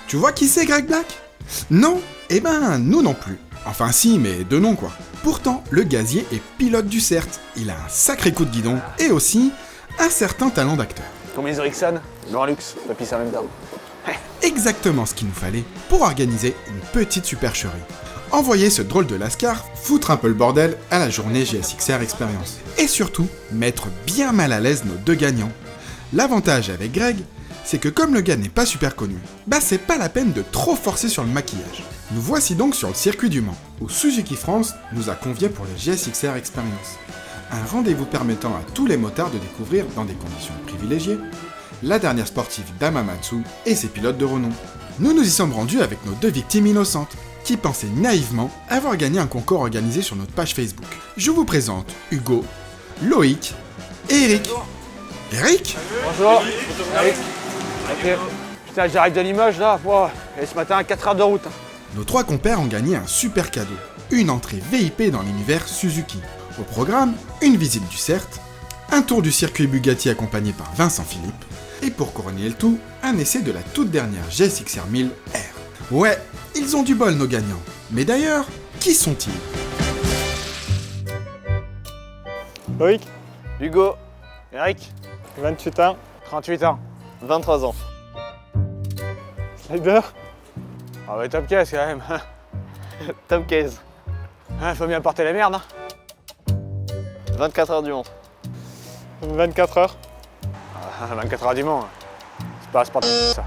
Tu vois qui c'est Greg Black? Non? Eh ben, nous non plus. Enfin si, mais de nom quoi. Pourtant, le gazier est pilote du CERT. Il a un sacré coup de guidon et aussi un certain talent d'acteur. Combien Ericsson? Grand luxe, papy ça en même temps. Exactement ce qu'il nous fallait pour organiser une petite supercherie. Envoyer ce drôle de lascar foutre un peu le bordel à la journée GSXR Experience. Et surtout, mettre bien mal à l'aise nos deux gagnants. L'avantage avec Greg, c'est que comme le gars n'est pas super connu, c'est pas la peine de trop forcer sur le maquillage. Nous voici donc sur le circuit du Mans, où Suzuki France nous a conviés pour le GSXR Experience. Un rendez-vous permettant à tous les motards de découvrir, dans des conditions privilégiées, la dernière sportive d'Hamamatsu et ses pilotes de renom. Nous nous y sommes rendus avec nos deux victimes innocentes, qui pensaient naïvement avoir gagné un concours organisé sur notre page Facebook. Je vous présente Hugo, Loïc et Eric. Eric ? Bonjour. Eric. Ok. Putain, j'arrive de Limoges là, et ce matin 4 heures de route. Nos trois compères ont gagné un super cadeau, une entrée VIP dans l'univers Suzuki. Au programme, une visite du CERT, un tour du circuit Bugatti accompagné par Vincent Philippe, et pour couronner le tout, un essai de la toute dernière GSXR 1000 R. Ouais, ils ont du bol nos gagnants. Mais d'ailleurs, qui sont-ils? Loïc, Hugo. Eric. 28 ans, 38 ans. 23 ans. Slider, Ah ouais, top caisse quand même. Top case. Faut bien porter la merde. 24 heures du Mans. 24 heures, 24 heures du Mans. C'est pas un sport de ça.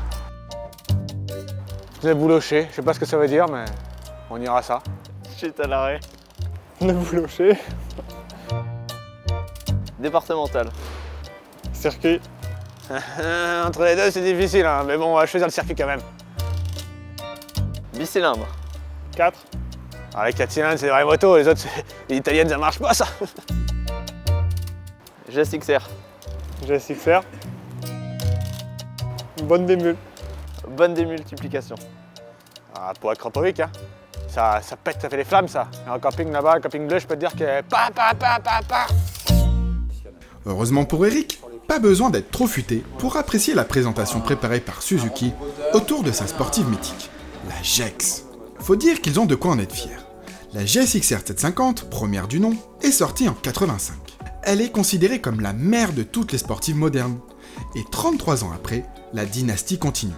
Le boulocher, je sais pas ce que ça veut dire, mais on ira ça. Chute à l'arrêt. le boulocher, Départemental. circuit, Entre les deux, c'est difficile, hein, mais bon, on va choisir le circuit quand même. Bicylindre. 4, Ah, les 4 cylindres, c'est des vraies motos, les autres, les italiennes, ça marche pas ça. GSXR. GSXR, bonne démule, Bonne démultiplication. Ah, pour Acropovic, hein. Ça pète, ça fait des flammes, ça. Et en camping là-bas, le camping bleu, je peux te dire que pa. Heureusement pour Eric, pas besoin d'être trop futé pour apprécier la présentation préparée par Suzuki autour de sa sportive mythique, la GEX. Faut dire qu'ils ont de quoi en être fiers. La GSXR 750, première du nom, est sortie en 85. Elle est considérée comme la mère de toutes les sportives modernes. Et 33 ans après, la dynastie continue.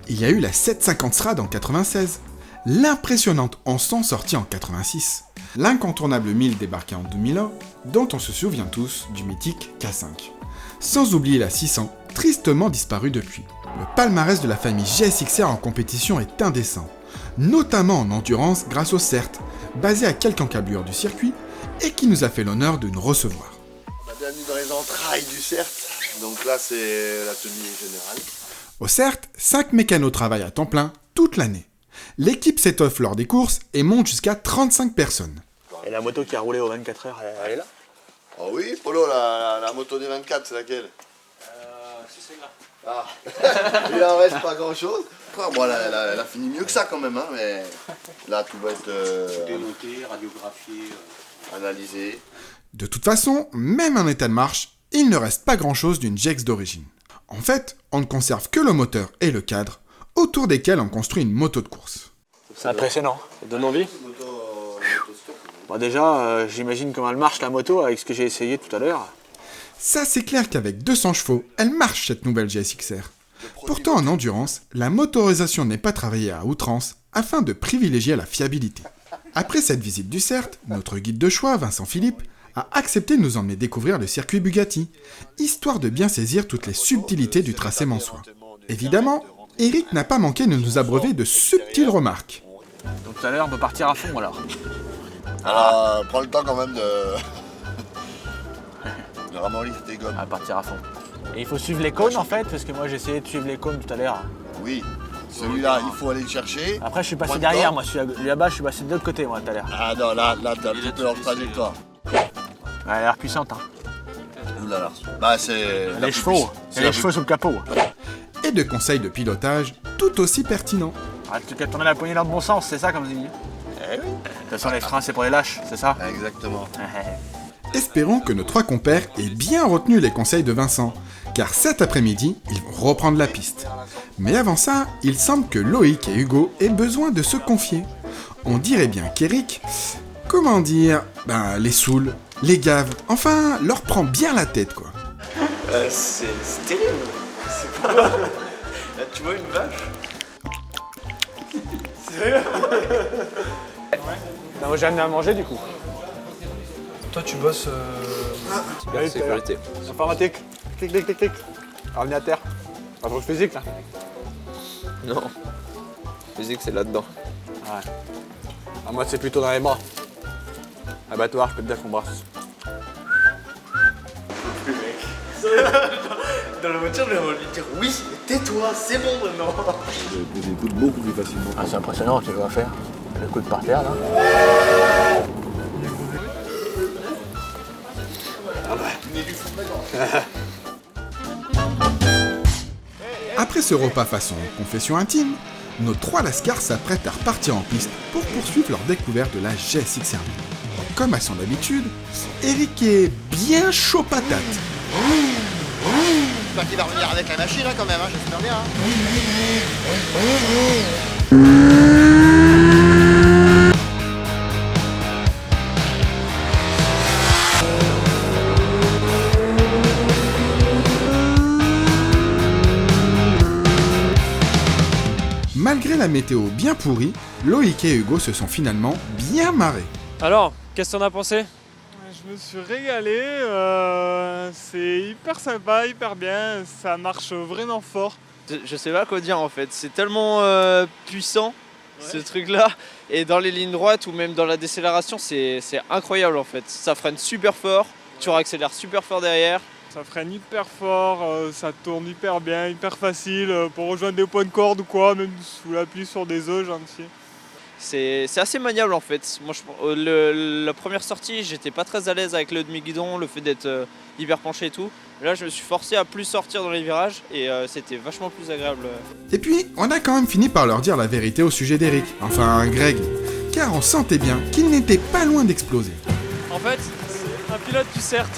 Il y a eu la 750 SRAD en 96, l'impressionnante Ansan sortie en 86, l'incontournable 1000 débarqué en 2001, dont on se souvient tous du mythique K5. Sans oublier la 600, tristement disparue depuis. Le palmarès de la famille GSXR en compétition est indécent, notamment en endurance grâce au CERT, basé à quelques encablures du circuit, et qui nous a fait l'honneur de nous recevoir. Bienvenue dans les entrailles du CERT. Donc là, c'est la tenue générale. Au CERT, 5 mécanos travaillent à temps plein toute l'année. L'équipe s'étoffe lors des courses et monte jusqu'à 35 personnes. Et la moto qui a roulé aux 24 heures, elle est là? Oh oui, Polo, la moto des 24, c'est laquelle? C'est celle-là. Ah, il en reste pas grand-chose. Bon, elle a fini mieux que ça quand même, hein, mais là, tout va être dénoté, radiographié. analysé. De toute façon, même en état de marche, il ne reste pas grand-chose d'une GEX d'origine. En fait, on ne conserve que le moteur et le cadre, autour desquels on construit une moto de course. C'est impressionnant. Ça donne envie? Bon, déjà, j'imagine comment elle marche la moto avec ce que j'ai essayé tout à l'heure. Ça, c'est clair qu'avec 200 chevaux, elle marche cette nouvelle GSXR. Pourtant, en endurance, la motorisation n'est pas travaillée à outrance afin de privilégier la fiabilité. Après cette visite du CERT, notre guide de choix, Vincent Philippe, a accepté de nous emmener découvrir le circuit Bugatti, histoire de bien saisir toutes les subtilités du tracé mansois. Évidemment, Eric n'a pas manqué de nous abreuver de subtiles remarques. Donc tout à l'heure, on peut partir à fond alors. Alors, prends le temps quand même de ramollir tes gommes. À partir à fond. Et il faut suivre les cônes en fait, parce que moi j'ai essayé de suivre les cônes tout à l'heure. Oui, celui-là, il faut aller le chercher. Après je suis passé Point de derrière, temps. moi lui là-bas je suis passé de l'autre côté moi tout à l'heure. Ah non, là, t'as un petit peu hors trajectoire. Elle a l'air puissante, hein. Ouh là là. Bah, c'est. Les chevaux, et les chevaux sous le capot. Et de conseils de pilotage tout aussi pertinents. Ah, tu as tourné la poignée dans le bon sens, c'est ça comme on dit. Eh oui. De toute façon les freins c'est pour les lâches, c'est ça? Exactement. Espérons que nos 3 compères aient bien retenu les conseils de Vincent, car cet après-midi, ils vont reprendre la piste. Mais avant ça, il semble que Loïc et Hugo aient besoin de se confier. On dirait bien qu'Eric, comment dire, les saoule, les gave, enfin, leur prend bien la tête, quoi. C'est terrible. C'est pas... Là, tu vois une vache? Non, moi j'ai amené à manger du coup. Toi, tu bosses. Sécurité. Informatique. Clic, clic, clic, clic. Ordinateur. Pas pour le physique là. Non. Physique, c'est là-dedans. Ouais. Ah, moi c'est plutôt dans les bras. Abattoir, je peux te dire qu'on brasse. Dans la voiture, je vais lui dire oui, tais-toi, c'est bon maintenant. Je les écoute beaucoup plus facilement. Ah, c'est impressionnant, tu vas faire. Le coup de par terre là. Après ce repas façon confession intime, nos 3 lascars s'apprêtent à repartir en piste pour poursuivre leur découverte de la GSX-R1000. Comme à son habitude, Eric est bien chaud patate. J'espère qu'il va revenir avec la machine quand même, j'espère bien. Malgré la météo bien pourrie, Loïc et Hugo se sont finalement bien marrés. Alors, qu'est-ce que t'en as pensé? Je me suis régalé, c'est hyper sympa, hyper bien, ça marche vraiment fort. Je sais pas quoi dire en fait. C'est tellement puissant ce truc-là. Et dans les lignes droites ou même dans la décélération, c'est incroyable en fait. Ça freine super fort, tu réaccélères super fort derrière. Ça freine hyper fort, ça tourne hyper bien, hyper facile pour rejoindre des points de corde ou quoi, même sous la pluie sur des œufs gentil. C'est assez maniable en fait. Moi, la première sortie, j'étais pas très à l'aise avec le demi-guidon, le fait d'être hyper penché et tout. Là, je me suis forcé à plus sortir dans les virages et c'était vachement plus agréable. Et puis, on a quand même fini par leur dire la vérité au sujet d'Eric, enfin Greg, car on sentait bien qu'il n'était pas loin d'exploser. En fait, c'est un pilote du CERT.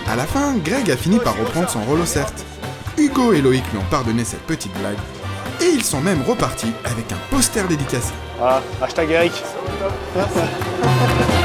À la fin, Greg a fini par reprendre son rôle au CERT. Hugo et Loïc lui ont pardonné cette petite blague, et ils sont même repartis avec un poster dédicacé. Voilà, hashtag Eric. Merci.